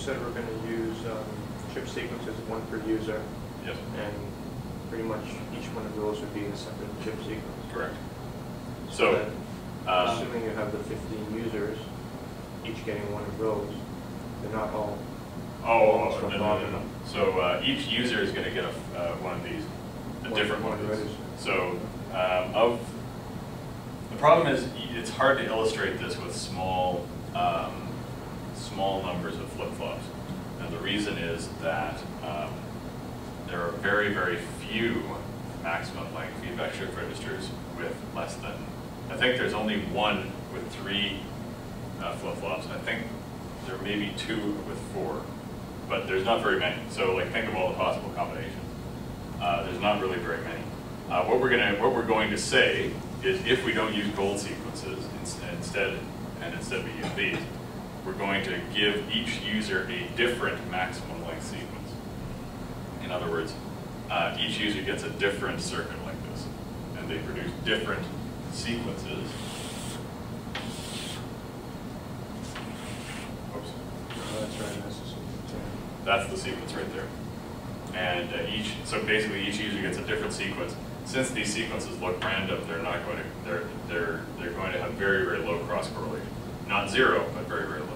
said we're going to use chip sequences, one per user. Yes. And pretty much each one of those would be a separate chip sequence. Correct. So then, assuming you have the 15 users, each getting one of those, they're not all. No. So each user is going to get one of these, a different one of these. So the problem is it's hard to illustrate this with small numbers of flip-flops, and the reason is that there are very, very few maximum length feedback shift registers with less than. I think there's only one with 3 flip-flops. I think there may be 2 with 4, but there's not very many. So like think of all the possible combinations. There's not really very many. What we're going to say is if we don't use gold sequences instead we use these, we're going to give each user a different maximum length sequence. In other words, each user gets a different circuit like this, and they produce different sequences. Oops. Oh, that's right. That's the sequence right there. And so basically each user gets a different sequence. Since these sequences look random, they're going to have very, very low cross correlation. Not 0, but very, very low.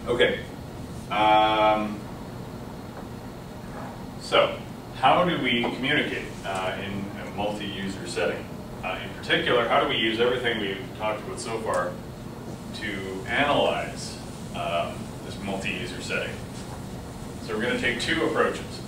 Okay. So how do we communicate in a multi-user setting? In particular, how do we use everything we've talked about so far to analyze this multi-user setting? So we're going to take 2 approaches.